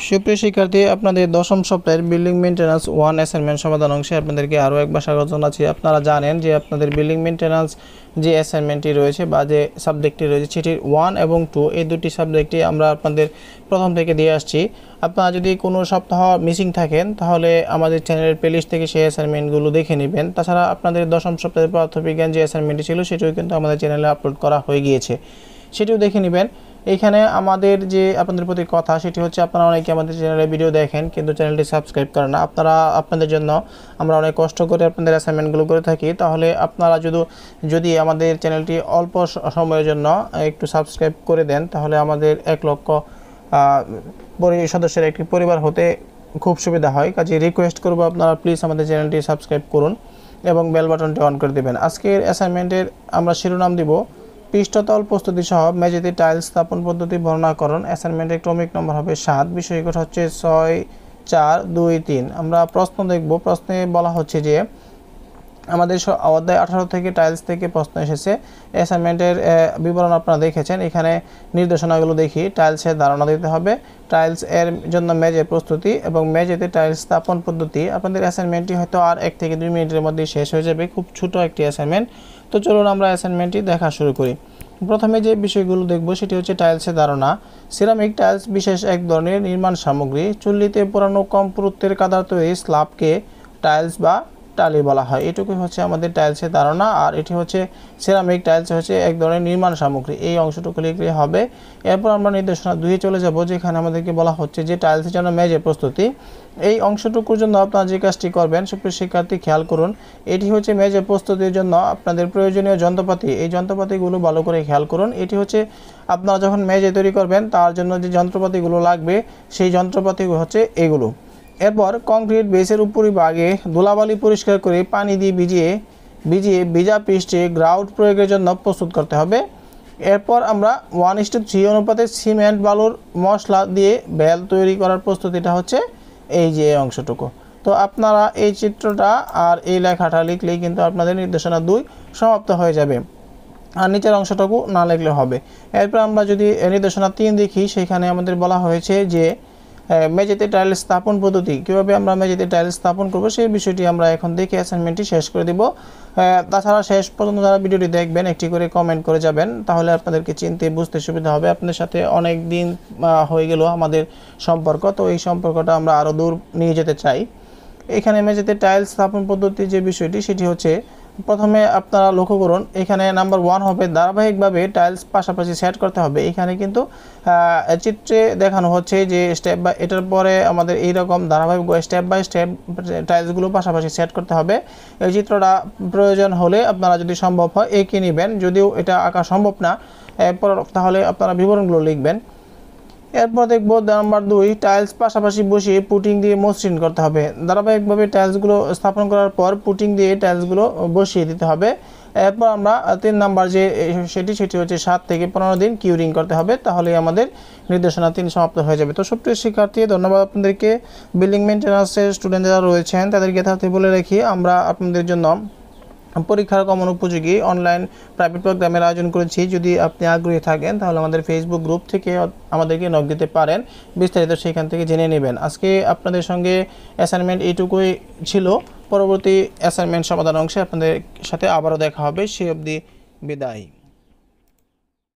সুপ্রিয় শিক্ষার্থী, আপনাদের দশম সপ্তাহের বিল্ডিং মেইনটেন্যান্স 1 অ্যাসাইনমেন্ট সমাধান অংশে আপনাদেরকে আরও একবার স্বাগত জানাচ্ছি। আপনারা জানেন যে আপনাদের বিল্ডিং মেইনটেন্যান্স যে অ্যাসাইনমেন্টটি রয়েছে বা যে সাবজেক্টটি রয়েছে সেটির 1 এবং 2 এই দুটি সাবজেক্টই আমরা আপনাদের প্রথম থেকে দিয়ে আসছি। আপনারা যদি কোনো সপ্তাহ মিসিং থাকেন তাহলে আমাদের চ্যানেলের প্লেলিস্ট থেকে সেই অ্যাসাইনমেন্টগুলো দেখে নেবেন। তাছাড়া আপনাদের দশম সপ্তাহের পদার্থবিজ্ঞান যে অ্যাসাইনমেন্টটি ছিল সেটিও কিন্তু আমাদের চ্যানেলে আপলোড করা হয়ে গিয়েছে, সেটিও দেখে নেবেন। এইখানে আমাদের যে আপনাদের প্রতি কথা সেটি হচ্ছে, আপনারা অনেকে আমাদের চ্যানেলে ভিডিও দেখেন কিন্তু চ্যানেলটি সাবস্ক্রাইব করেন না। আপনাদের জন্য আমরা অনেক কষ্ট করে আপনাদের অ্যাসাইনমেন্টগুলো করে থাকি। তাহলে আপনারা যদি আমাদের চ্যানেলটি অল্প সময়ের জন্য একটু সাবস্ক্রাইব করে দেন তাহলে আমাদের 1 লক্ষ সদস্যের একটি পরিবার হতে খুব সুবিধা হয়। কাজে রিকোয়েস্ট করব আপনারা প্লিজ আমাদের চ্যানেলটি সাবস্ক্রাইব করুন এবং বেল বাটনটি অন করে দেবেন। আজকের অ্যাসাইনমেন্টের আমরা শিরোনাম দিব পৃষ্ঠতল প্রস্তুতি সহ মেঝেতে টাইলস স্থাপন পদ্ধতি বর্ণনা করুন। অ্যাসাইনমেন্টের ক্রমিক নম্বর হবে 7, বিষয়কট হচ্ছে 6, 4, 2, 3। আমরা প্রশ্ন দেখব। প্রশ্নে বলা হচ্ছে যে আমাদের অধ্যায় 18 থেকে টাইলস থেকে প্রশ্ন এসেছে। অ্যাসাইনমেন্টের বিবরণ আপনারা দেখেছেন। এখানে নির্দেশনাগুলো দেখি। টাইলসের ধারণা দিতে হবে, টাইলস এর জন্য মেঝে প্রস্তুতি এবং মেঝেতে টাইলস স্থাপন পদ্ধতি। আপনাদের অ্যাসাইনমেন্টটি হয়তো আর 1 থেকে 2 মিনিটের মধ্যে শেষ হয়ে যাবে, খুব ছোট একটি অ্যাসাইনমেন্ট। তো চলুন আমরা অ্যাসাইনমেন্টটি দেখা শুরু করি। প্রথমে যে বিষয়গুলো দেখব সেটি হচ্ছে টাইলসের ধারণা। সিরামিক টাইলস বিশেষ এক ধরনের নির্মাণ সামগ্রী। চুল্লিতে পোড়ানো কম পুরুত্বের কাদার তৈরি স্ল্যাবকে টাইলস বা টালি বলা হয়। এটুকুই হচ্ছে আমাদের টাইলসের ধারণা। আর এটি হচ্ছে সিরামিক টাইলস হচ্ছে এক ধরনের নির্মাণ সামগ্রী। এই অংশটুকু লিখলে হবে। এরপর আমরা নির্দেশনা 2 চলে যাব, যেখানে আমাদেরকে বলা হচ্ছে যে টাইলসের জন্য মেঝে প্রস্তুতি। এই অংশটুকুর জন্য আপনারা যে কাজটি করবেন, সুপ্রিয় শিক্ষার্থী খেয়াল করুন, এটি হচ্ছে মেঝে প্রস্তুতির জন্য আপনাদের প্রয়োজনীয় যন্ত্রপাতি। এই যন্ত্রপাতিগুলো ভালো করে খেয়াল করুন। এটি হচ্ছে আপনারা যখন মেঝে তৈরি করবেন তার জন্য যে যন্ত্রপাতিগুলো লাগবে সেই যন্ত্রপাতিগুলো হচ্ছে এগুলো। এরপর কংক্রিট বেসের উপরিভাগে ধুলাবালি পরিষ্কার করে পানি দিয়ে ভিজিয়ে ভিজা পৃষ্ঠে গ্রাউট প্রয়োগের জন্য প্রস্তুত করতে হবে। এরপর আমরা 1:3 অনুপাতে সিমেন্ট বালুর মশলা দিয়ে বেল তৈরি করার প্রস্তুতিটা হচ্ছে এই যে অংশটুকু। তো আপনারা এই চিত্রটা আর এই লেখাটা লিখলেই কিন্তু আপনাদের নির্দেশনা 2 সমাপ্ত হয়ে যাবে, আর নিচের অংশটুকু না লিখলে হবে। এরপর আমরা যদি নির্দেশনা 3 দেখি, সেখানে আমাদের বলা হয়েছে যে মেঝেতে টাইলস স্থাপন পদ্ধতি। কীভাবে আমরা মেঝেতে টাইলস স্থাপন করব সেই বিষয়টি আমরা এখন দেখে অ্যাসাইনমেন্টটি শেষ করে দেব। তাছাড়া শেষ পর্যন্ত যারা ভিডিওটি দেখবেন একটি করে কমেন্ট করে যাবেন, তাহলে আপনাদেরকে চিনতে বুঝতে সুবিধা হবে। আপনাদের সাথে অনেক দিন হয়ে গেল আমাদের সম্পর্ক, তো এই সম্পর্কটা আমরা আরও দূর নিয়ে যেতে চাই। এখানে মেঝেতে টাইলস স্থাপন পদ্ধতির যে বিষয়টি সেটি হচ্ছে, প্রথমে আপনারা লক্ষ্য করুন, এখানে নাম্বার 1 হবে ধারাবাহিকভাবে টাইলস পাশাপাশি সেট করতে হবে। এখানে কিন্তু চিত্রে দেখানো হচ্ছে যে স্টেপ বাই, এটার পরে আমাদের এইরকম ধারাবাহিক স্টেপ বাই স্টেপ টাইলসগুলো পাশাপাশি সেট করতে হবে। এই চিত্রটা প্রয়োজন হলে আপনারা যদি সম্ভব হয় এঁকে নেবেন, যদিও এটা আঁকা সম্ভব না তাহলে আপনারা বিবরণগুলো লিখবেন। এরপর দেখব নাম্বার 2, টাইলস পাশাপাশি বসিয়ে পুটিং দিয়ে মসৃণ করতে হবে। ধারাবাহিকভাবে টাইলসগুলো স্থাপন করার পর পুটিং দিয়ে টাইলসগুলো বসিয়ে দিতে হবে। এরপর আমরা 3 নাম্বার যে সেটি হচ্ছে 7 থেকে 15 দিন কিউরিং করতে হবে, তাহলে আমাদের নির্দেশনা 3 সমাপ্ত হয়ে যাবে। তো সুপ্রিয় শিক্ষার্থী, ধন্যবাদ আপনাদেরকে। বিল্ডিং মেইনটেন্যান্সের স্টুডেন্ট যারা রয়েছেন তাদেরকে যথার্থ বলে রাখি, আমরা আপনাদের জন্য পরীক্ষার কমন উপযোগী অনলাইন প্রাইভেট প্রোগ্রামের আয়োজন করেছি। যদি আপনি আগ্রহী থাকেন তাহলে আমাদের ফেসবুক গ্রুপ থেকে আমাদেরকে নক দিতে পারেন, বিস্তারিত সেখান থেকে জেনে নেবেন। আজকে আপনাদের সঙ্গে অ্যাসাইনমেন্ট এইটুকুই ছিল। পরবর্তী অ্যাসাইনমেন্ট সমাধান অংশে আপনাদের সাথে আবারও দেখা হবে। সে অবধি বিদায়।